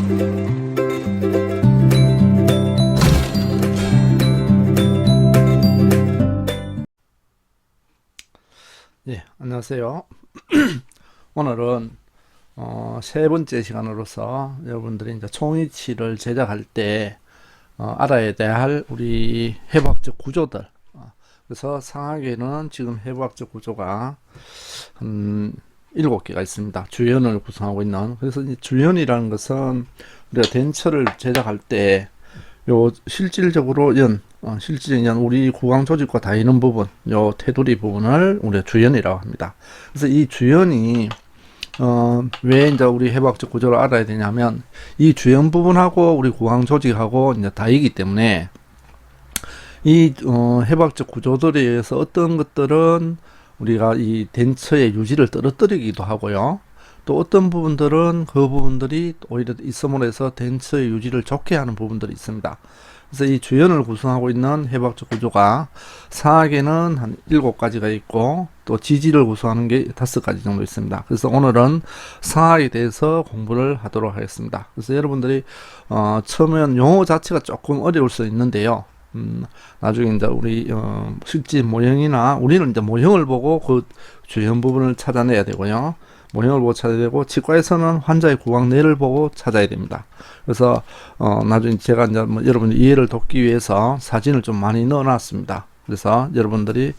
예, 안녕하세요. 오늘은 세 번째 시간으로서 여러분들이 이제 총이치를 제작할 때 알아야 될 우리 해부학적 구조들. 그래서 상하계는 지금 해부학적 구조가 한 7개가 있습니다. 주연을 구성하고 있는. 그래서 이 주연이라는 것은 우리가 덴처를 제작할 때 요 실질적으로 실질적인 우리 구강 조직과 닿이는 부분, 요 테두리 부분을 우리가 주연이라고 합니다. 그래서 이 주연이 왜 이제 우리 해부학적 구조를 알아야 되냐면 이 주연 부분하고 우리 구강 조직하고 이제 닿이기 때문에 이 해부학적 구조들에 의해서 어떤 것들은 우리가 이 덴처의 유지를 떨어뜨리기도 하고요. 또 어떤 부분들은 그 부분들이 오히려 있음으로 해서 덴처의 유지를 좋게 하는 부분들이 있습니다. 그래서 이 주연을 구성하고 있는 해부학적 구조가 상하계는 한 7가지가 있고 또 지지를 구성하는 게 5가지 정도 있습니다. 그래서 오늘은 상하에 대해서 공부를 하도록 하겠습니다. 그래서 여러분들이 처음엔 용어 자체가 조금 어려울 수 있는데요. 나중에 이제 우리 실제 모형이나 우리는 이제 모형을 보고 그 주연 부분을 찾아내야 되고요. 모형을 보고 찾아야 되고 치과에서는 환자의 구강내를 보고 찾아야 됩니다. 그래서 나중에 제가 이제 여러분들 이해를 돕기 위해서 사진을 좀 많이 넣어놨습니다. 그래서 여러분들이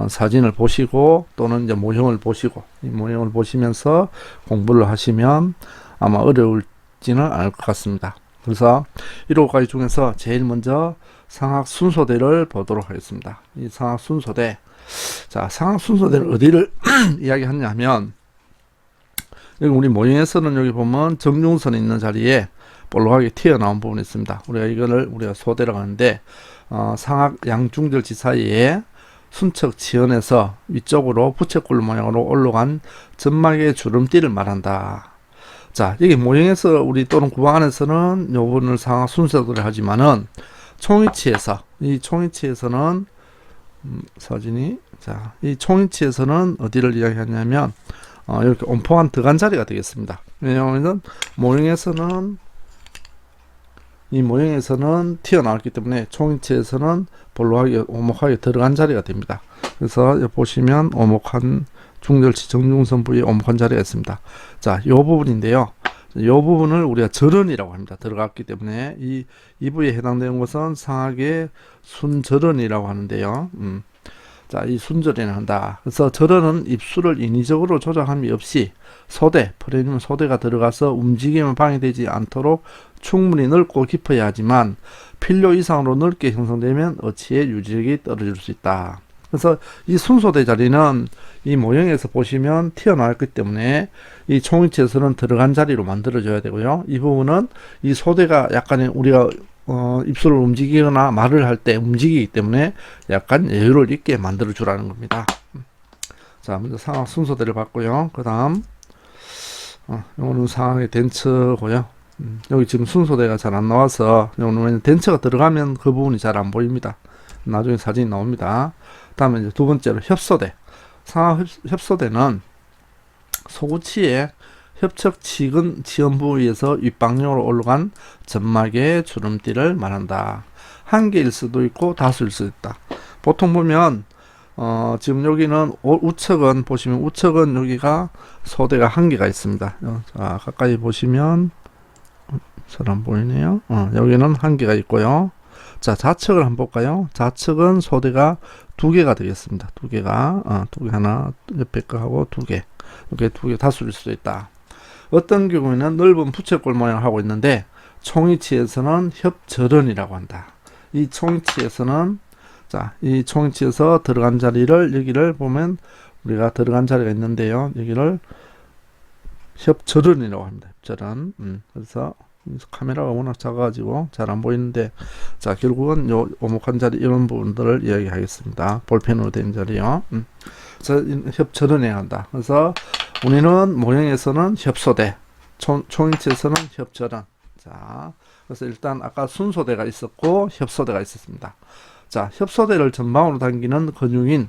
사진을 보시고 또는 이제 모형을 보시고 이 모형을 보시면서 공부를 하시면 아마 어려울지는 않을 것 같습니다. 그래서 7가지 중에서 제일 먼저 상악 순서대를 보도록 하겠습니다. 이 상악 순서대, 자 상악 순서대를 어디를 이야기하냐면 여기 우리 모형에서는 여기 보면 정중선이 있는 자리에 볼록하게 튀어나온 부분이 있습니다. 우리가 소대라고 하는데 상악 양중절지 사이에 순척 지연에서 위쪽으로 부채꼴 모양으로 올라간 점막의 주름띠를 말한다. 자, 여기 모형에서 우리 또는 구강 안에서는 요 부분을 상악 순서대로 하지만은 이 총이치에서는 이 총이치에서는 어디를 이야기하냐면 이렇게 온포한 들어간 자리가 되겠습니다. 왜냐하면 이 모형에서는 튀어나왔기 때문에 총이치에서는 볼록하게 오목하게 들어간 자리가 됩니다. 그래서 보시면 오목한 중절치 정중선 부위에 오목한 자리가 있습니다. 자, 이 부분인데요. 이 부분을 우리가 절언이라고 합니다. 들어갔기 때문에 이 부위에 해당되는 것은 상악의 순절언이라고 하는데요. 자, 이 순절이나 한다. 그래서 절언은 입술을 인위적으로 조작함이 없이 프레임은 소대가 들어가서 움직임을 방해되지 않도록 충분히 넓고 깊어야 하지만 필요 이상으로 넓게 형성되면 어치의 유지력이 떨어질 수 있다. 그래서 이 순소대 자리는 이 모형에서 보시면 튀어나왔기 때문에 이 총이치에서는 들어간 자리로 만들어줘야 되고요. 이 부분은 이 소대가 약간의 우리가 입술을 움직이거나 말을 할 때 움직이기 때문에 약간 여유를 있게 만들어 주라는 겁니다. 자, 먼저 상악 순서대를 봤고요. 그 다음 이거는 상악의 덴처고요. 여기 지금 순서대가 잘 안 나와서 이거는 덴처가 들어가면 그 부분이 잘 안 보입니다. 나중에 사진이 나옵니다. 다음에 이제 두 번째로 협소대. 상악 협소대는 소구치에 협척 지연 부위에서 윗방향으로 올라간 점막의 주름띠를 말한다. 한 개일 수도 있고 다수일 수도 있다. 보통 보면 지금 여기는 우측은 보시면 우측은 여기가 소대가 한 개가 있습니다. 자, 가까이 보시면 잘 안 보이네요. 여기는 한 개가 있고요. 자, 좌측을 한번 볼까요? 좌측은 소대가 2개가 되겠습니다. 2개가 2개 하나 옆에 거 하고 2개 이렇게 2개 다수일 수도 있다. 어떤 경우에는 넓은 부채꼴 모양을 하고 있는데 총이치에서는 협절언이라고 한다. 이 총이치에서는 이 총이치에서 들어간 자리를 여기를 보면 우리가 들어간 자리가 있는데요. 여기를 협절언이라고 합니다. 협절언. 그래서 카메라가 워낙 작아가지고 잘 안 보이는데 자, 결국은 요 오목한 자리 이런 부분들을 이야기하겠습니다. 볼펜으로 된 자리요. 그래서 협절언해야 한다. 그래서 우리는 모형에서는 협소대, 총이치에서는 협절언. 자, 그래서 일단 아까 순소대가 있었고 협소대가 있었습니다. 자, 협소대를 전방으로 당기는 근육인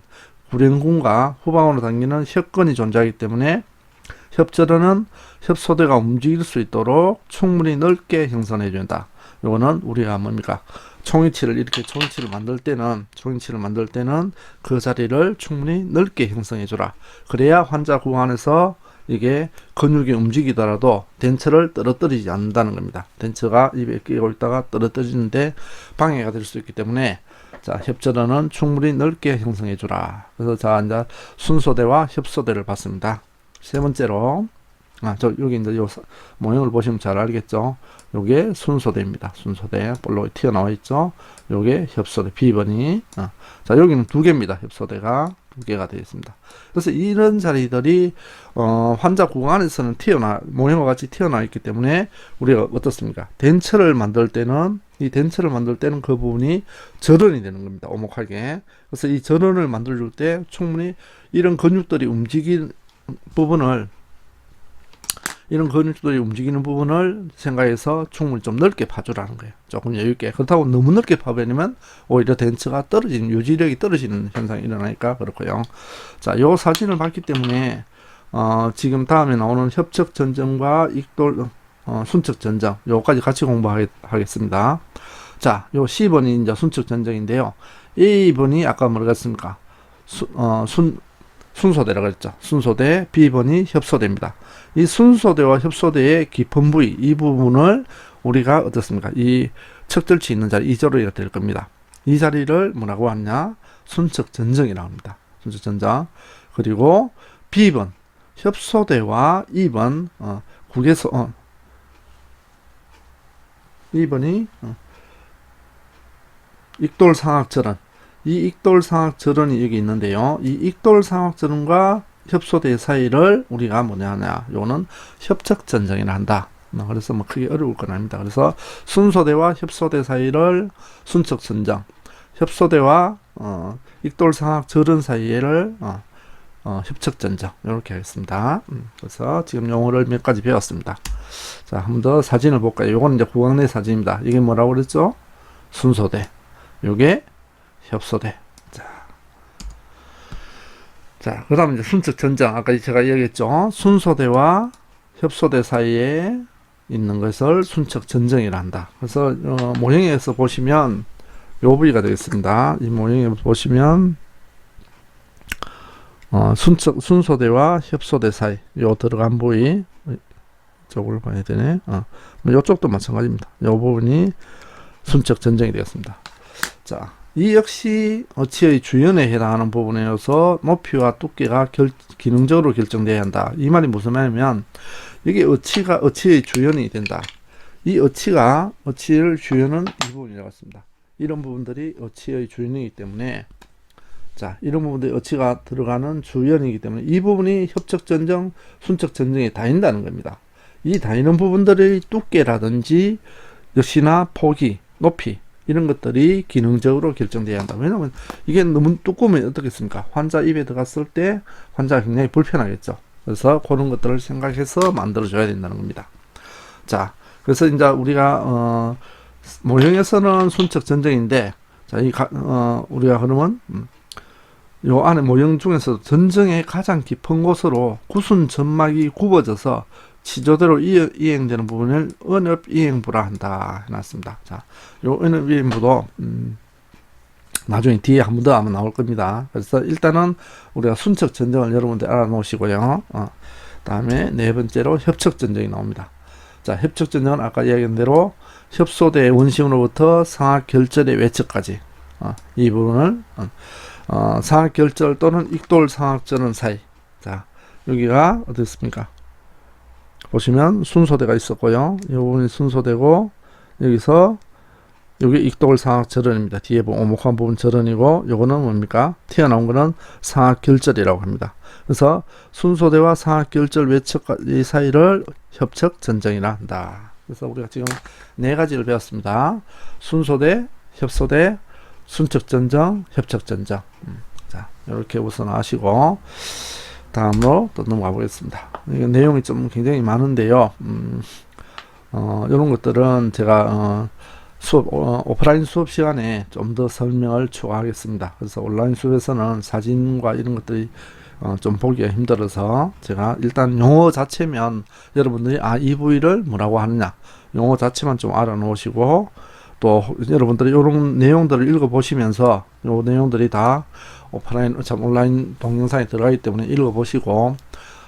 구랭근과 후방으로 당기는 혈근이 존재하기 때문에 협절어는 협소대가 움직일 수 있도록 충분히 넓게 형성해 준다. 요거는 우리가 뭡니까? 총이치를 이렇게 총이치를 만들 때는 그 자리를 충분히 넓게 형성해 주라. 그래야 환자 구간에서 이게 근육이 움직이더라도 덴처를 떨어뜨리지 않는다는 겁니다. 덴처가 입에 끼고 있다가 떨어뜨리는데 방해가 될 수 있기 때문에 자, 협절어는 충분히 넓게 형성해 주라. 그래서 자, 이제 순소대와 협소대를 봤습니다. 세 번째로 여기 이제 요 모형을 보시면 잘 알겠죠? 요게 순소대입니다. 순소대 볼로 튀어나와 있죠? 요게 협소대 B번이. 자, 여기는 두 개입니다. 협소대가 두 개가 되어 있습니다. 그래서 이런 자리들이 환자 구간에서는 모형과 같이 튀어나와 있기 때문에 우리가 어떻습니까? 덴처를 만들 때는 그 부분이 절원이 되는 겁니다. 오목하게. 그래서 이 절원을 만들어줄 때 충분히 이런 근육들이 움직이는 부분을 생각해서 충분히 좀 넓게 파주라는 거예요. 조금 여유있게. 그렇다고 너무 넓게 파버리면 오히려 덴처가 유지력이 떨어지는 현상이 일어나니까 그렇고요. 자, 요 사진을 봤기 때문에 지금 다음에 나오는 협척전정과 순척전정 요까지 같이 공부하겠습니다. 자, 요 C번이 이제 순척전정인데요. A번이 아까 뭐라고 했습니까? 순소대라고 했죠. 순소대, B번이 협소대입니다. 이 순소대와 협소대의 깊은 부위, 이 부분을 우리가 어떻습니까? 이 척절치 있는 자리, 이 자리가 될 겁니다. 이 자리를 뭐라고 하냐? 순척전정이라고 합니다. 순척전정. 그리고 B번, 협소대와 2번, 국에서, 2번이, 익돌상악절은. 이 익돌상악절은이 여기 있는데요. 이 익돌상악절은과 협소대 사이를 우리가 뭐냐 하냐. 요거는 협척전정이라 한다. 그래서 뭐 크게 어려울 건 아닙니다. 그래서 순소대와 협소대 사이를 순척전정, 협소대와 익돌상악절은 사이를 협척전정 이렇게 하겠습니다. 그래서 지금 용어를 몇 가지 배웠습니다. 자, 한 번 더 사진을 볼까요? 요거는 이제 구강내 사진입니다. 이게 뭐라고 그랬죠? 순소대. 요게 협소대. 자, 그 다음에 이제 순척전정. 아까 제가 얘기했죠. 순소대와 협소대 사이에 있는 것을 순척전정이라 한다. 그래서, 모형에서 보시면 요 부위가 되겠습니다. 이 모형에 보시면, 순소대와 협소대 사이, 요 들어간 부위, 이쪽을 봐야 되네. 요쪽도 마찬가지입니다. 요 부분이 순척전정이 되겠습니다. 자, 이 역시 어치의 주연에 해당하는 부분이어서 높이와 두께가 기능적으로 결정돼야 한다. 이 말이 무슨 말이냐면 여기 어치의 주연이 된다. 이 어치를 주연은 이 부분이라고 했습니다. 이런 부분들이 어치의 주연이기 때문에 자, 이런 부분들이 어치가 들어가는 주연이기 때문에 이 부분이 협척전정, 순척전정에 다인다는 겁니다. 이 다이는 부분들의 두께라든지 역시나 폭이, 높이 이런 것들이 기능적으로 결정돼야 한다. 왜냐하면 이게 너무 두꺼우면 어떻겠습니까? 환자 입에 들어갔을 때 환자가 굉장히 불편하겠죠. 그래서 그런 것들을 생각해서 만들어줘야 된다는 겁니다. 자, 그래서 이제 우리가 모형에서는 순척 전정인데, 자, 우리가 그러면 요 안에 모형 중에서 전정의 가장 깊은 곳으로 구순 점막이 굽어져서 치조대로 이행되는 부분을 언업이행부라 한다 해놨습니다. 자, 요 언업이행부도 나중에 뒤에 한 번 더 아마 나올 겁니다. 그래서 일단은 우리가 순척 전정을 여러분들 알아놓으시고요. 다음에 네 번째로 협척 전정이 나옵니다. 자, 협척 전정은 아까 이야기한 대로 협소대의 원심으로부터 상악 결절의 외척까지 이 부분을 상악 결절 또는 익돌 상악절은 사이. 자, 여기가 어떻습니까? 보시면 순소대가 있었고요. 이 부분이 순소대고 여기서 여기 익돌 상악 절원입니다. 뒤에 오목한 부분 절원이고 요거는 뭡니까? 튀어나온 거는 상악 결절이라고 합니다. 그래서 순소대와 상악 결절 외척 이 사이를 협척 전정이라 한다. 그래서 우리가 지금 네 가지를 배웠습니다. 순소대, 협소대, 순척 전정, 협척 전정. 자, 이렇게 우선 아시고 다음으로 또 넘어가 보겠습니다. 이게 내용이 좀 굉장히 많은데요. 이런 것들은 제가 오프라인 수업 시간에 좀 더 설명을 추가하겠습니다. 그래서 온라인 수업에서는 사진과 이런 것들이 좀 보기가 힘들어서 제가 일단 용어 자체면 여러분들이 이 부위를 뭐라고 하느냐 용어 자체만 좀 알아놓으시고 또 여러분들이 이런 내용들을 읽어보시면서 요 내용들이 다 온라인 동영상에 들어가기 때문에 읽어보시고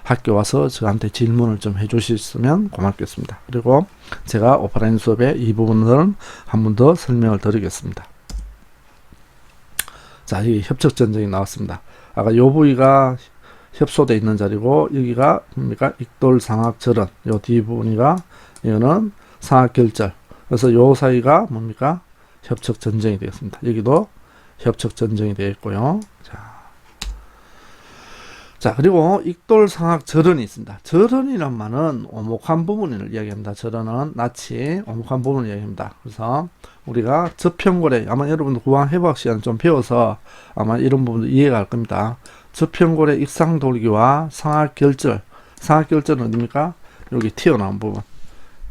학교 와서 저한테 질문을 좀 해주셨으면 고맙겠습니다. 그리고 제가 오프라인 수업의 이 부분들은 한 번 더 설명을 드리겠습니다. 자, 이 협착 전쟁이 나왔습니다. 아까 요 부위가 협소되어 있는 자리고 여기가 뭡니까? 익돌상악절은 요 뒷부분이가 이거는 상악결절. 그래서 요 사이가 뭡니까? 협착 전쟁이 되겠습니다. 여기도 협착 전쟁이 되겠고요. 자, 그리고 익돌상악절은이 있습니다. 절은이란 말은 오목한 부분을 이야기합니다. 절은은 낯이 오목한 부분을 이야기합니다. 그래서 우리가 저평고래, 아마 여러분들 구강 해부학 시간 좀 배워서 아마 이런 부분도 이해가 갈 겁니다. 저평고래 익상돌기와 상악결절. 상악결절은 어디입니까? 여기 튀어나온 부분.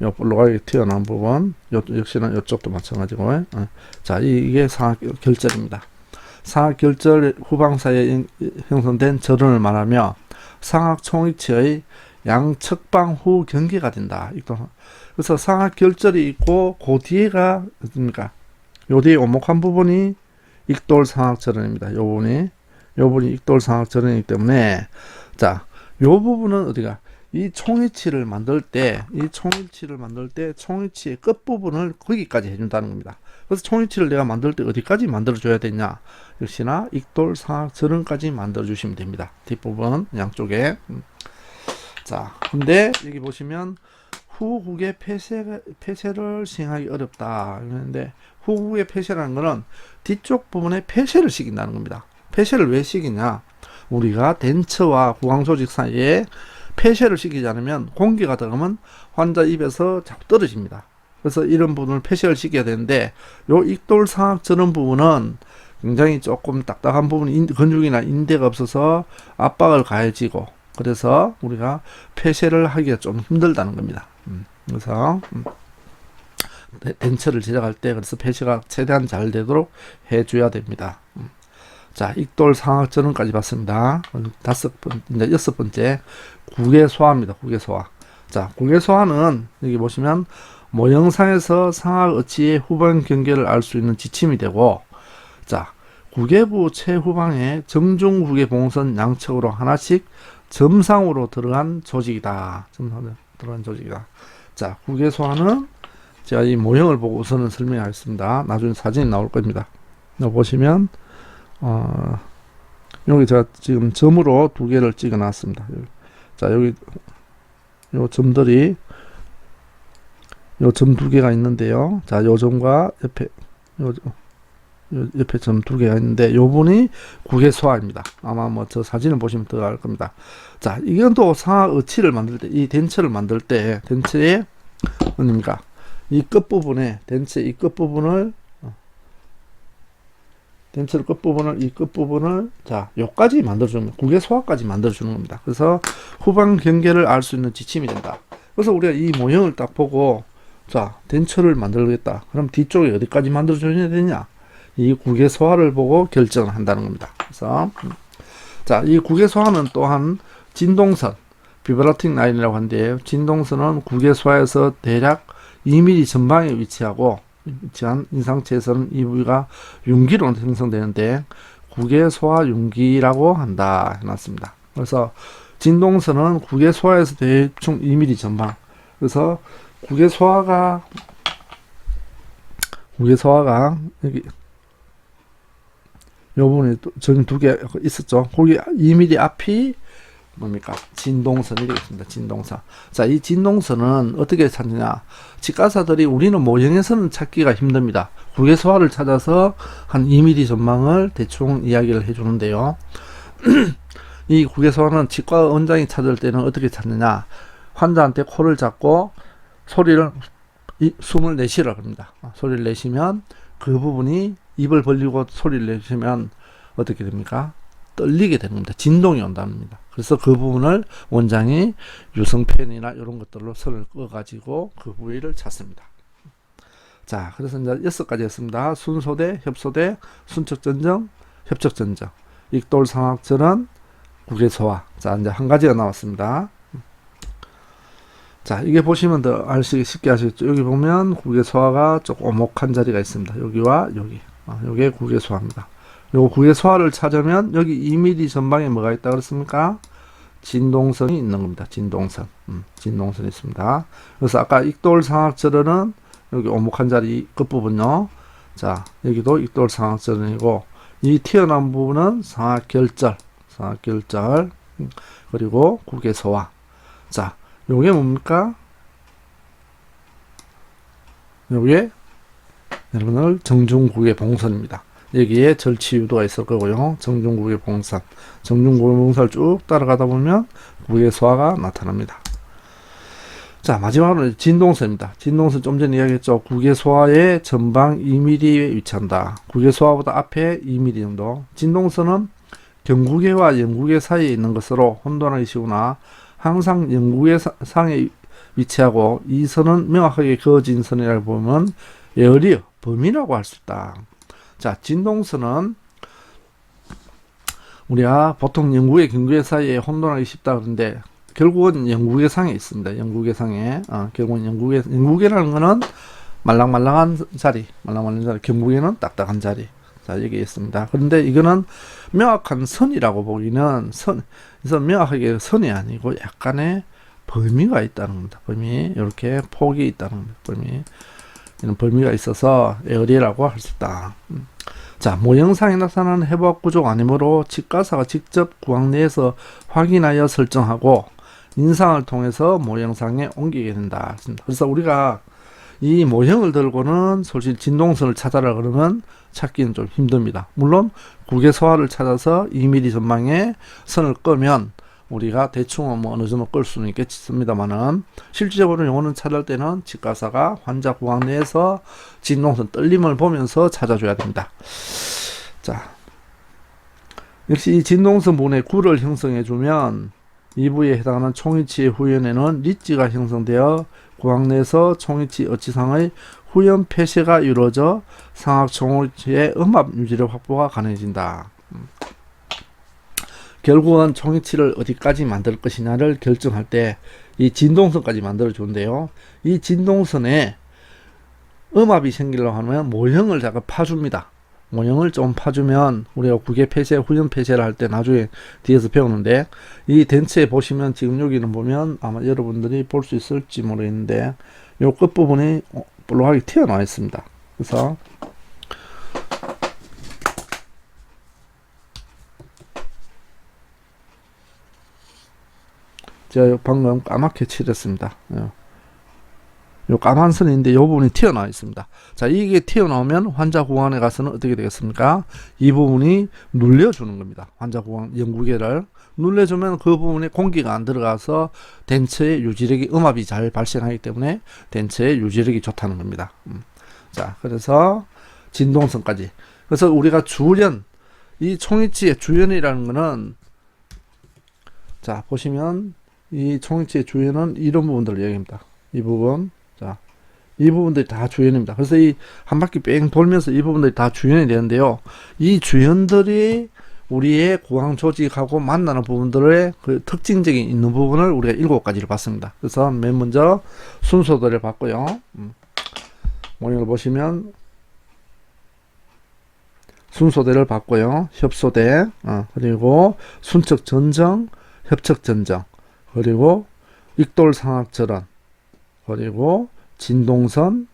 요 볼록하게 튀어나온 부분. 역시나 이쪽도 마찬가지고. 자, 이게 상악결절입니다. 상악결절 후방 사이에 형성된 절은을 말하며 상악총이치의 양측방 후 경계가 된다. 그래서 상악결절이 있고 그 뒤에가 어떻습니까? 요 뒤에 오목한 부분이 익돌상악절은입니다. 요 부분이 익돌상악절은이기 때문에 자, 요 부분은 어디가 이 총이치를 만들 때 총이치의 끝부분을 거기까지 해준다는 겁니다. 그래서 총이치를 내가 만들 때 어디까지 만들어줘야 되냐? 역시나 익돌상악절은까지 만들어주시면 됩니다. 뒷부분 양쪽에. 자, 근데 여기 보시면 후국의 폐쇄를 시행하기 어렵다. 그런데 후국의 폐쇄라는 것은 뒤쪽 부분에 폐쇄를 시킨다는 겁니다. 폐쇄를 왜 시키냐? 우리가 덴처와 구강조직 사이에 폐쇄를 시키지 않으면 공기가 들어가면 환자 입에서 자꾸 떨어집니다. 그래서 이런 부분을 폐쇄를 시켜야 되는데 요 익돌상악절은 부분은 굉장히 조금 딱딱한 부분이 근육이나 인대가 없어서 압박을 가해지고 그래서 우리가 폐쇄를 하기가 좀 힘들다는 겁니다. 그래서 덴처를 제작할 때 그래서 폐쇄가 최대한 잘 되도록 해줘야 됩니다. 자, 익돌상악절은까지 봤습니다. 이제 6번째 국외소화입니다. 국외소화. 자, 국외소화는 여기 보시면 모형상에서 상악 어치의 후방 경계를 알 수 있는 지침이 되고, 자, 국외부 최후방에 정중국외 봉선 양측으로 하나씩 점상으로 들어간 조직이다. 점상으로 들어간 조직이다. 자, 국외소화는 제가 이 모형을 보고 우선은 설명하겠습니다. 나중에 사진이 나올 겁니다. 여기 보시면 여기 제가 지금 점으로 두 개를 찍어 놨습니다. 자, 여기 요 점들이 요 점 두 개가 있는데요. 자, 요 점과 옆에 옆에 점 두 개가 있는데 요 분이 국외소화입니다. 아마 뭐 저 사진을 보시면 더 알 겁니다. 자, 이건 또 상악 어치를 만들 때 이 덴처를 만들 때 덴처의 뭡니까? 이 끝부분에 덴처의 이 끝부분을 덴처 끝부분을 자, 요까지 만들어주는 국외소화까지 만들어주는 겁니다. 그래서 후방 경계를 알 수 있는 지침이 된다. 그래서 우리가 이 모형을 딱 보고 자, 덴처를 만들겠다. 그럼 뒤쪽에 어디까지 만들어줘야 되냐? 이 국외소화를 보고 결정을 한다는 겁니다. 그래서 자, 이 국외소화는 또한 진동선 비브라틱 라인이라고 하는데 진동선은 국외소화에서 대략 2mm 전방에 위치한 인상체에서는 이 부위가 융기로 형성되는데 국외소화 융기라고 한다 해놨습니다. 그래서 진동선은 국외소화에서 대충 2mm 전방. 그래서 국외소화가 여기 요 부분에 저기 두 개 있었죠. 거기 2mm 앞이 뭡니까? 진동선이 되겠습니다. 진동선. 자, 이 진동선은 어떻게 찾느냐? 치과사들이 우리는 모형에서는 찾기가 힘듭니다. 국외소화를 찾아서 한 2mm 전망을 대충 이야기를 해주는데요. 이 국외소화는 치과 원장이 찾을 때는 어떻게 찾느냐? 환자한테 코를 잡고 숨을 내쉬라 합니다. 소리를 내쉬면 그 부분이 입을 벌리고 소리를 내쉬면 어떻게 됩니까? 떨리게 되는 겁니다. 진동이 온답니다. 그래서 그 부분을 원장이 유성펜이나 이런 것들로 선을 꺼가지고 그 부위를 찾습니다. 자, 그래서 이제 6가지 했습니다. 순소대, 협소대, 순척전정, 협척전정, 익돌상악절은, 국의 소화. 자, 이제 한 가지가 나왔습니다. 자, 이게 보시면 더 아시기 쉽게 아시겠죠? 여기 보면 국의 소화가 조금 오목한 자리가 있습니다. 여기와 여기. 요게 국의 소화입니다. 요 국의 소화를 찾으면 여기 2mm 전방에 뭐가 있다 그랬습니까? 진동선이 있는 겁니다. 진동선. 진동선이 있습니다. 그래서 아까 익돌상악절은 여기 오목한 자리 끝부분요. 자, 여기도 익돌상악절이고, 이 튀어나온 부분은 상악결절. 상악결절. 그리고 국의 소화. 자, 요게 뭡니까? 요게 여러분들 정중국의 봉선입니다. 여기에 절치유도가 있을 거고요. 정중국의 봉선. 정중국의 봉선을 쭉 따라가다 보면 국의 소화가 나타납니다. 자, 마지막으로 진동선입니다. 진동선 좀 전에 이야기했죠. 국의 소화의 전방 2mm에 위치한다. 국의 소화보다 앞에 2mm 정도. 진동선은 경국외와 영국외 사이에 있는 것으로 혼돈하기 쉬우나 항상 영국외 상에 위치하고 이 선은 명확하게 그어진 선이라고 보면 에어리어 범위라고 할 수 있다. 자, 진동선은 우리가 보통 영국의 경국의 사이에 혼돈하기 쉽다 그러는데 결국은 영국의 상에 있습니다. 영국의 상에. 결국은 영국이라는 거는 말랑말랑한 자리, 경국에는 딱딱한 자리. 자, 여기 있습니다. 그런데 이거는 명확한 선이라고 보기는 그래서 명확하게 선이 아니고 약간의 범위가 있다는 겁니다. 범위, 이렇게 폭이 있다는 겁니다. 범위. 이런 범위가 있어서 에어리라고 할 수 있다. 자, 모형상에 나타나는 해부학 구조가 아니므로 직가사가 직접 구황 내에서 확인하여 설정하고 인상을 통해서 모형상에 옮기게 된다. 그래서 우리가 이 모형을 들고는 솔직히 진동선을 찾아라 그러면 찾기는 좀 힘듭니다. 물론 국의 소화를 찾아서 2mm 전방에 선을 끄면 우리가 대충 뭐 어느 정도 끌 수는 있겠습니다만은 실질적으로 요거는 찾을 때는 직가사가 환자 구강 내에서 진동선 떨림을 보면서 찾아줘야 됩니다. 자, 역시 이 진동선 부분에 구를 형성해 주면 이 부위에 해당하는 총위치의 후연에는 리지가 형성되어 구강 내에서 총위치 어치상의 후연 폐쇄가 이루어져 상악 총위치의 음압 유지력 확보가 가능해진다. 결국은 총위치를 어디까지 만들 것이냐를 결정할 때 이 진동선까지 만들어 주는데요. 이 진동선에 음압이 생기려고 하면 모형을 잠깐 파줍니다. 모형을 좀 파주면 우리가 국의 폐쇄, 후연 폐쇄를 할 때 나중에 뒤에서 배우는데 이 덴츠에 보시면 지금 여기는 보면 아마 여러분들이 볼 수 있을지 모르겠는데 요 끝부분이 볼록하게 튀어나와 있습니다. 그래서 제가 방금 까맣게 칠했습니다. 요 까만 선인데 요 부분이 튀어나와 있습니다. 자, 이게 튀어나오면 환자 구강에 가서는 어떻게 되겠습니까? 이 부분이 눌려주는 겁니다. 환자 구강 영구계를 눌려주면 그 부분에 공기가 안 들어가서 덴처의 유지력이 음압이 잘 발생하기 때문에 덴처의 유지력이 좋다는 겁니다. 자, 그래서 진동선까지. 그래서 우리가 주연, 이 총위치의 주연이라는 거는 자, 보시면 이 총위치의 주연은 이런 부분들을 얘기합니다. 이 부분. 자, 이 부분들이 다 주연입니다. 그래서 이 한 바퀴 뺑 돌면서 이 부분들이 다 주연이 되는데요. 이 주연들이 우리의 구강 조직하고 만나는 부분들의 그 특징적인 있는 부분을 우리가 7가지를 봤습니다. 그래서 맨 먼저 순서대를 봤고요. 모형을 보시면 순서대를 봤고요. 협소대, 그리고 순척 전정, 협척 전정, 그리고 익돌상악절원, 그리고 진동선,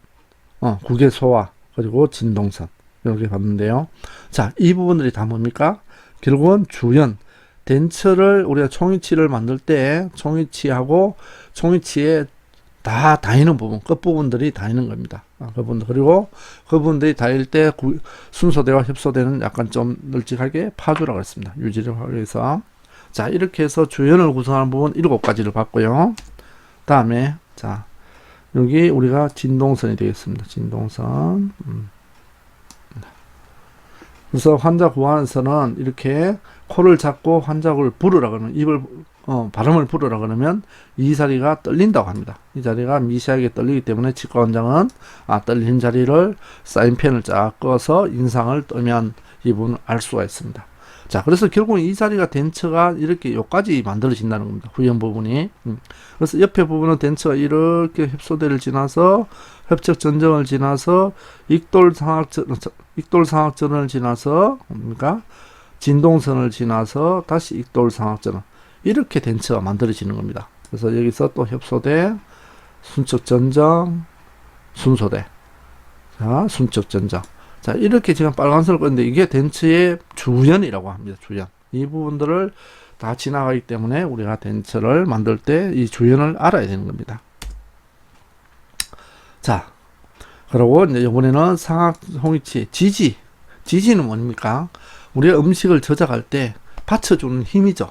국의 소화, 그리고 진동선 이렇게 봤는데요. 자, 이 부분들이 다 뭡니까? 결국은 주연, 덴처를 우리가 총위치를 만들 때 총위치하고 총위치에 다 다니는 부분, 끝부분들이 다니는 겁니다. 그리고 그분들이 다닐 때 순서대와 협소대는 약간 좀 널찍하게 파주라고 했습니다. 유지를 하기 위해서. 자, 이렇게 해서 주연을 구성하는 부분 7가지를 봤고요. 다음에 자, 여기 우리가 진동선이 되겠습니다. 진동선. 그래서 환자 구안에서는 이렇게 코를 잡고 환자를 부르라 그러면 입을 발음을 부르라 그러면 이 자리가 떨린다고 합니다. 이 자리가 미세하게 떨리기 때문에 치과 원장은 떨린 자리를 사인펜을 쫙 꺼서 인상을 뜨면 이 부분을 알 수가 있습니다. 자, 그래서 결국 이 자리가 덴처가 이렇게 요까지 만들어진다는 겁니다. 후형 부분이. 그래서 옆에 부분은 덴처가 이렇게 협소대를 지나서 협착 전정을 지나서 익돌상악전을 지나서 뭡니까? 진동선을 지나서 다시 익돌상악전을 이렇게 덴처가 만들어지는 겁니다. 그래서 여기서 또 협소대, 순척 전정, 순소대. 자, 순척 전정. 자, 이렇게 지금 빨간색을 껐는데 이게 덴처의 주연이라고 합니다. 주연. 이 부분들을 다 지나가기 때문에 우리가 덴처를 만들 때 이 주연을 알아야 되는 겁니다. 자, 그리고 이제 이번에는 상악 홍위치 지지. 지지는 뭡니까? 우리가 음식을 저작할 때 받쳐주는 힘이죠.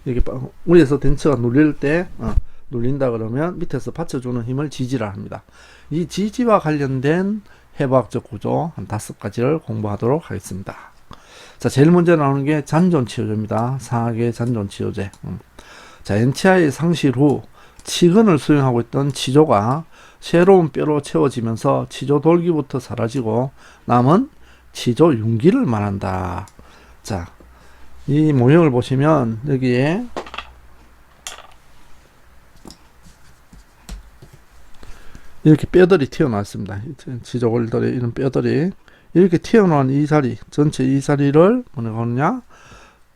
이게 위에서 덴처가 눌릴 때 눌린다 그러면 밑에서 받쳐주는 힘을 지지라 합니다. 이 지지와 관련된 해부학적 구조 한 5가지를 공부하도록 하겠습니다. 자, 제일 먼저 나오는 게 잔존치효제입니다. 상악의 잔존치효제. 자, 엔치아의 상실 후 치근을 수용하고 있던 치조가 새로운 뼈로 채워지면서 치조 돌기부터 사라지고 남은 치조 융기를 말한다. 자, 이 모형을 보시면 여기에 이렇게 뼈들이 튀어나왔습니다. 지저골들의 이런 뼈들이 이렇게 튀어나온 이 자리, 전체 이 자리를 뭐라고 하느냐?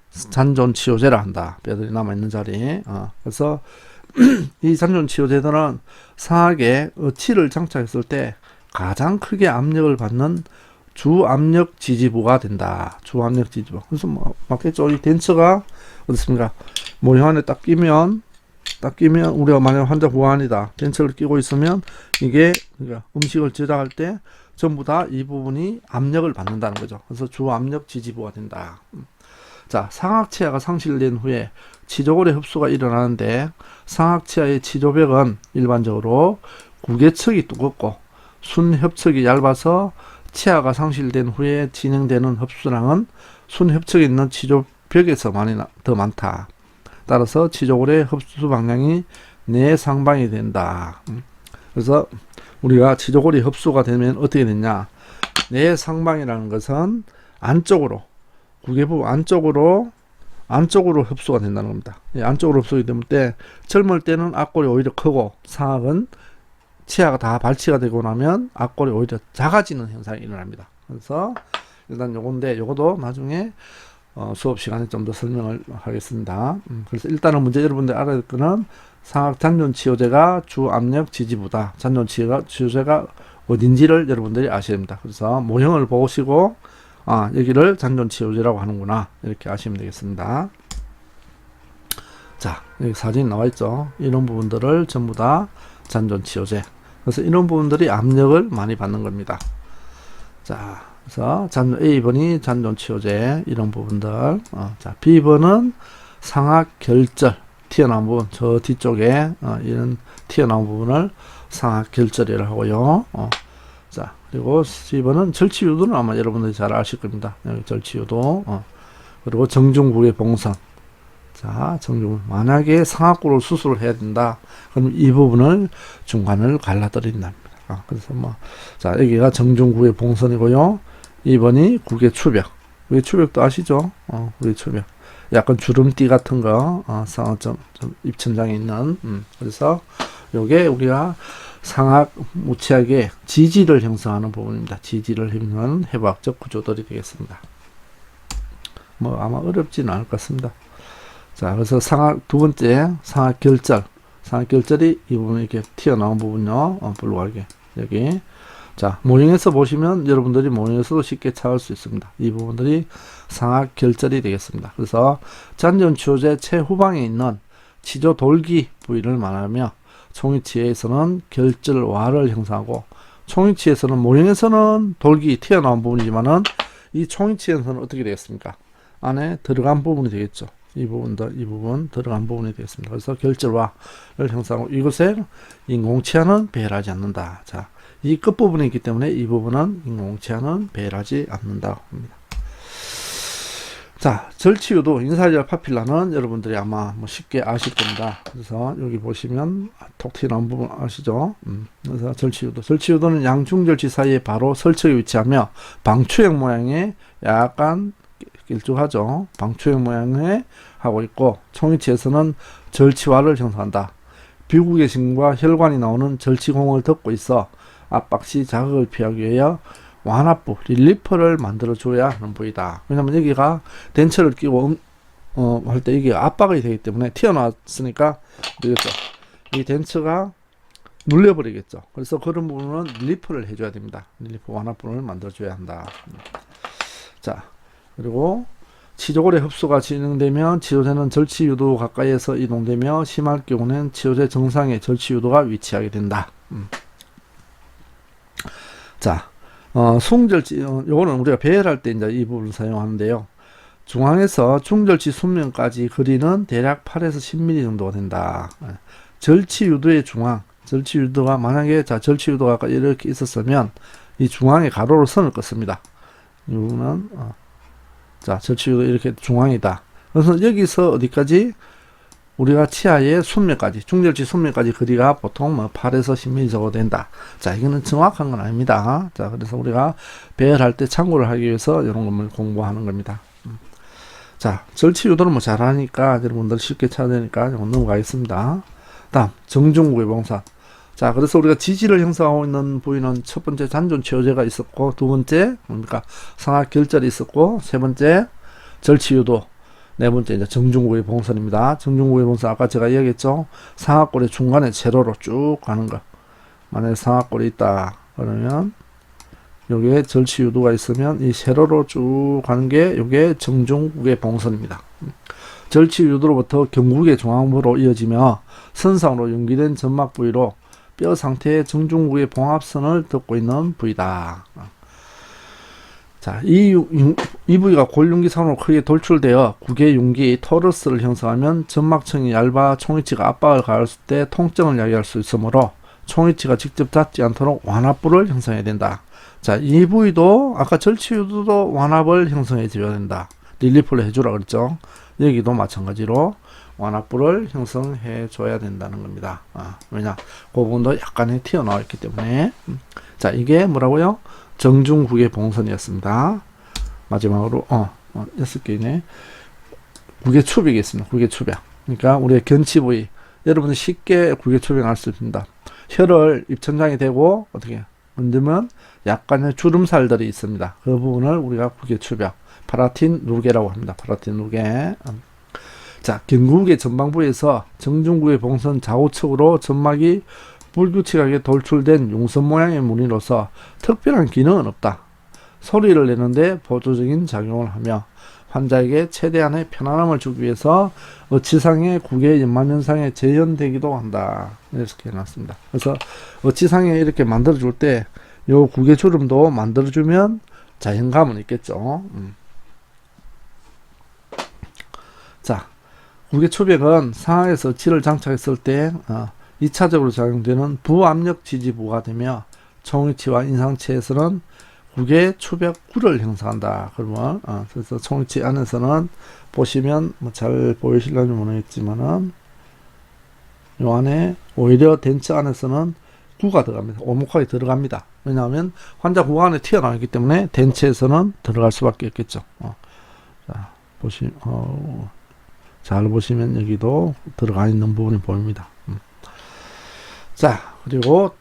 잔존치효제라 한다. 뼈들이 남아있는 자리. 그래서 이 잔존치효제들은 상악에 어치를 장착했을 때 가장 크게 압력을 받는 주압력 지지부가 된다. 주압력 지지부. 그래서 뭐 맞겠죠? 이 덴처가 어떻습니까? 모형 안에 딱 끼면 우리가 만약 환자 보안이다. 덴처를 끼고 있으면 이게 그러니까 음식을 저장할 때 전부 다 이 부분이 압력을 받는다는 거죠. 그래서 주압력 지지부가 된다. 자, 상악치아가 상실된 후에 치조골의 흡수가 일어나는데 상악치아의 치조벽은 일반적으로 구개척이 두껍고 순협척이 얇아서 치아가 상실된 후에 진행되는 흡수량은 순협척이 있는 치조벽에서 더 많다. 따라서 치조골의 흡수 방향이 내상방이 된다. 그래서 우리가 치조골이 흡수가 되면 어떻게 되냐? 내상방이라는 것은 안쪽으로 구개부 안쪽으로 흡수가 된다는 겁니다. 안쪽으로 흡수가 되는 때 젊을 때는 앞골이 오히려 크고 상악은 치아가 다 발치가 되고 나면 앞골이 오히려 작아지는 현상이 일어납니다. 그래서 일단 요건데 요거도 나중에 수업 시간에 좀 더 설명을 하겠습니다. 그래서 일단은 먼저 여러분들 알아야 될 거는 상악 잔존치효제가 주압력 지지부다. 잔존치효제가 어딘지를 여러분들이 아셔야 됩니다. 그래서 모형을 보시고 여기를 잔존치효제라고 하는구나 이렇게 아시면 되겠습니다. 자, 여기 사진 나와 있죠. 이런 부분들을 전부 다 잔존치효제. 그래서 이런 부분들이 압력을 많이 받는 겁니다. 자, 그래서 A번이 잔존치효제 이런 부분들. 자, B번은 상악 결절 튀어나온 부분, 저 뒤쪽에 이런 튀어나온 부분을 상악 결절이라고 하고요. 자, 그리고 C번은 절치유도는 아마 여러분들이 잘 아실 겁니다. 여기 절치유도. 그리고 정중부의 봉선. 자, 만약에 상악골을 수술을 해야 된다. 그럼 이 부분을 중간을 갈라드린답니다. 그래서 자, 여기가 정중구의 봉선이고요. 2번이 국의 추벽. 국의 추벽도 아시죠? 국의 추벽. 약간 주름띠 같은 거, 좀 입천장에 있는, 그래서 요게 우리가 상악 무치하게 지지를 형성하는 부분입니다. 지지를 형성하는 해부학적 구조들이 되겠습니다. 아마 어렵지는 않을 것 같습니다. 자, 그래서 두 번째, 상악 결절. 상악 결절이 이 부분 이렇게 튀어나온 부분요. 불룩하게. 여기. 자, 모형에서 보시면 여러분들이 모형에서도 쉽게 찾을 수 있습니다. 이 부분들이 상악 결절이 되겠습니다. 그래서 잔존치효제 최후방에 있는 치조 돌기 부위를 말하며 총위치에서는 결절와를 형성하고 총위치에서는 모형에서는 돌기 튀어나온 부분이지만은 이 총위치에서는 어떻게 되겠습니까? 안에 들어간 부분이 되겠죠. 이 부분 들어간 부분이 되겠습니다. 그래서 결절화를 형성하고 이곳에 인공치아는 배열하지 않는다. 자, 이 끝부분이 있기 때문에 이 부분은 인공치아는 배열하지 않는다고 합니다. 자, 절치유도 인사이드 파필라는 여러분들이 아마 쉽게 아실 겁니다. 그래서 여기 보시면 톡 튀어나온 부분 아시죠? 그래서 절치유도는 양중절치 사이에 바로 설척에 위치하며 방추형 모양의 약간 길쭉하죠. 방추형 모양의 하고 있고, 총이치에서는 절치화를 형성한다. 비국의 신경과 혈관이 나오는 절치공을 덮고 있어 압박 시 자극을 피하기 위하여 완압부, 릴리퍼를 만들어줘야 하는 부위다. 왜냐면 여기가 덴처를 끼고 할 때 이게 압박이 되기 때문에 튀어나왔으니까 되겠죠. 이 덴처가 눌려버리겠죠. 그래서 그런 부분은 릴리퍼를 해줘야 됩니다. 릴리퍼 완압부를 만들어줘야 한다. 자, 그리고 치조골의 흡수가 진행되면 치료제는 절치유도 가까이에서 이동되며 심할 경우는 치료제 정상의 절치유도가 위치하게 된다. 자, 숭절치, 요거는 우리가 배열할 때 이제 이 부분을 사용하는데요. 중앙에서 중절치 순면까지 거리는 대략 8에서 10mm 정도가 된다. 절치유도의 중앙, 절치유도가 만약에 자 절치유도가 아까 이렇게 있었으면 이 중앙에 가로로 선을 긋습니다. 이거는 자 절치유도 이렇게 중앙이다. 그래서 여기서 어디까지 우리가 치아의 순면까지 중절치 순면까지 거리가 보통 뭐 8에서 10mm 정도 된다. 자 이거는 정확한 건 아닙니다. 자 그래서 우리가 배열할 때 참고를 하기 위해서 이런 것을 공부하는 겁니다. 자 절치유도는 뭐 잘하니까 여러분들 쉽게 찾아내니까 넘어가겠습니다. 다음 정중부의 봉산. 자 그래서 우리가 지지를 형성하고 있는 부위는 첫 번째 잔존 치료제가 있었고, 두 번째 뭡니까 상하 결절이 있었고, 세 번째 절치유도, 네 번째 이제 정중부의 봉선입니다. 정중부의 봉선 아까 제가 이야기했죠. 상하골의 중간에 세로로 쭉 가는 거. 만약에 상하골이 있다 그러면 여기에 절치유도가 있으면 이 세로로 쭉 가는 게 요게 정중국의 봉선입니다. 절치유도로부터 경국의 중앙부로 이어지며 선상으로 연기된 점막 부위로 뼈 상태의 정중국의 봉합선을 덮고 있는 부위다. 자, 이 부위가 골융기상으로 크게 돌출되어 국의 융기 토러스를 형성하면 점막층이 얇아 총이치가 압박을 가했을 때 통증을 야기할 수 있으므로 총이치가 직접 닿지 않도록 완압부를 형성해야 된다. 자, 이 부위도 아까 절치유도도 완압을 형성해 줘야 된다. 릴리프를 해주라 그랬죠. 여기도 마찬가지로 완압부를 형성해 줘야 된다는 겁니다. 왜냐? 그 부분도 약간의 튀어나와 있기 때문에. 자, 이게 뭐라고요? 정중국의 봉선이었습니다. 마지막으로 6개이네. 국의 추벽이 있습니다. 국의 추벽. 그러니까 우리의 견치 부위. 여러분들 쉽게 국의 추벽을 할 수 있습니다. 혀를 입천장에 대고 어떻게 만들면 약간의 주름살들이 있습니다. 그 부분을 우리가 국의 추벽, 파라틴 누게라고 합니다. 파라틴 누게. 자, 경국의 전방부에서 정중국의 봉선 좌우측으로 점막이 불규칙하게 돌출된 융선 모양의 무늬로서 특별한 기능은 없다. 소리를 내는데 보조적인 작용을 하며 환자에게 최대한의 편안함을 주기 위해서 어치상의 국의 연만현상에 재현되기도 한다. 이렇게 해놨습니다. 그래서 어치상에 이렇게 만들어줄 때 요 국의 주름도 만들어주면 자연감은 있겠죠. 자, 국의 추벽은 상하에서 어치를 장착했을 때 2차적으로 작용되는 부압력 지지부가 되며 총이치와 인상치에서는 국의 추벽구를 형성한다. 그러면 그래서 총이치 안에서는 보시면 뭐 잘 보이실런지 모르겠지만은 요 안에 오히려 덴처 안에서는 구가 들어갑니다. 오목하게 들어갑니다. 왜냐하면 환자 구가 안에 튀어나오기 때문에 덴처에서는 들어갈 수밖에 없겠죠. 자 잘 보시면 여기도 들어가 있는 부분이 보입니다. 자, 그리고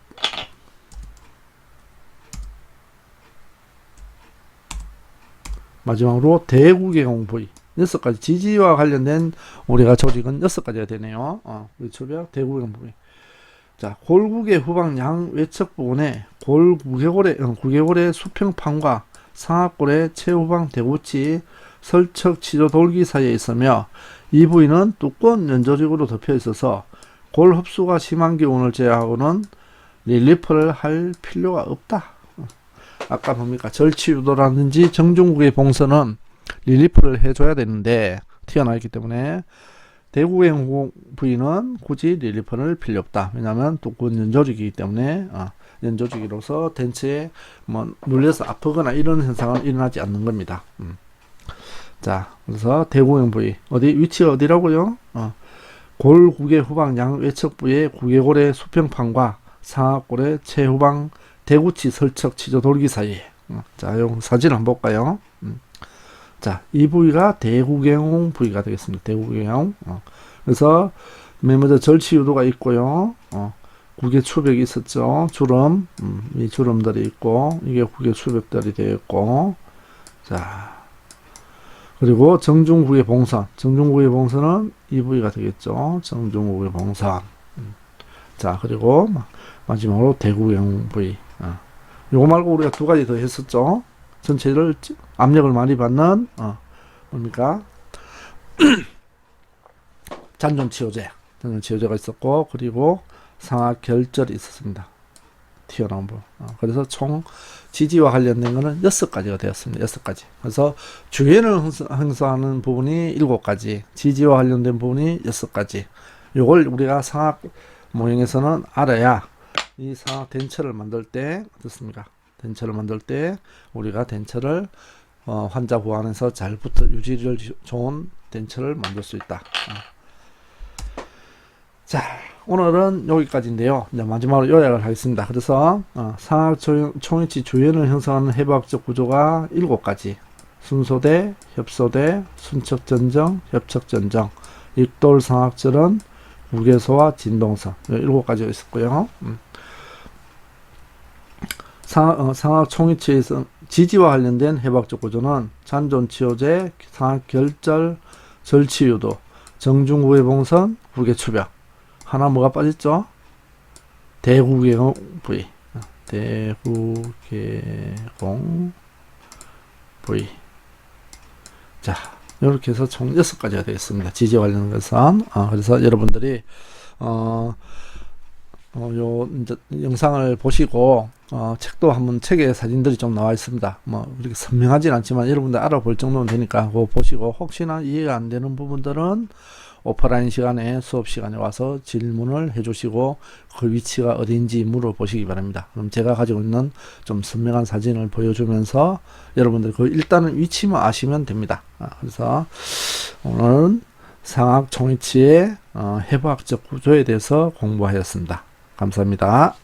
마지막으로 대구개공 부위 6가지 지지와 관련된 우리가 조직은 6가지가 되네요. 우리 추벽 대구개공 부위. 자, 골국의 후방 양 외측 부분에 구개골의 수평판과 상하골의 최후방 대구치 설척 치조 돌기 사이에 있으며 이 부위는 두꺼운 연조직으로 덮여 있어서 골 흡수가 심한 경우를 제외하고는 릴리프를 할 필요가 없다. 아까 뭡니까? 절치유도라든지 정중국의 봉선은 릴리프를 해줘야 되는데 튀어나와 있기 때문에 대구의 부위는 굳이 릴리프를 필요 없다. 왜냐하면 두꺼운 연조직이기 때문에 연조직이로서 덴처에 뭐 눌려서 아프거나 이런 현상은 일어나지 않는 겁니다. 자, 그래서 대구의 부위 위치가 어디라고요? 골국의 후방 양 외측 부의 구개골의 수평판과 상하골의 최후방 대구치 설척 치조 돌기 사이에. 자, 요 사진 한번 볼까요? 자, 이 부위가 대구경용 부위가 되겠습니다. 대구경용. 그래서 맨 먼저 절취유도가 있고요. 국외 추백이 있었죠. 주름, 이 주름들이 있고, 이게 국외 추백들이 되어 있고, 자, 그리고 정중국의 봉선. 정중국의 봉선은 이 부위가 되겠죠. 정중국의 봉선. 자, 그리고 마지막으로 대구경 부위. 요거 말고 우리가 두 가지 더 했었죠. 전체를 압력을 많이 받는, 뭡니까? 잔존치료제. 잔존치료제가 있었고, 그리고 상하결절이 있었습니다. 튀어나온 부분. 그래서 총 지지와 관련된 거는 6가지가 되었습니다. 6가지. 그래서 주연을 행사하는 부분이 7가지, 지지와 관련된 부분이 6가지. 요걸 우리가 상학 모형에서는 알아야 이 상학 덴처를 만들 때 어떻습니까? 덴처를 만들 때 우리가 덴처를 환자 보안에서 잘 붙어 유지를 좋은 덴처를 만들 수 있다. 자, 오늘은 여기까지인데요. 이제 마지막으로 요약을 하겠습니다. 그래서 상하 총이치 주연을 형성하는 해부학적 구조가 7가지. 순소대, 협소대, 순척전정, 협척전정, 익돌상학절은 무게소와 진동성 7가지가 있었고요. 상하 총이치에서 지지와 관련된 해부학적 구조는 잔존치료제, 상하결절, 절치유도, 정중구의봉선, 국외추벽. 하나 뭐가 빠졌죠? 대구계공 부위. 대구계공 부위. 자, 이렇게 해서 총 6가지가 되겠습니다. 지지 관련 것은. 그래서 여러분들이 요 이제 영상을 보시고 책도 한번, 책에 사진들이 좀 나와 있습니다. 뭐 그렇게 선명하진 않지만 여러분들 알아볼 정도는 되니까 그거 보시고, 혹시나 이해가 안 되는 부분들은 오프라인 시간에, 수업 시간에 와서 질문을 해주시고 그 위치가 어딘지 물어보시기 바랍니다. 그럼 제가 가지고 있는 좀 선명한 사진을 보여주면서 여러분들 그 일단은 위치만 아시면 됩니다. 그래서 오늘은 상학 총이치의 해부학적 구조에 대해서 공부하였습니다. 감사합니다.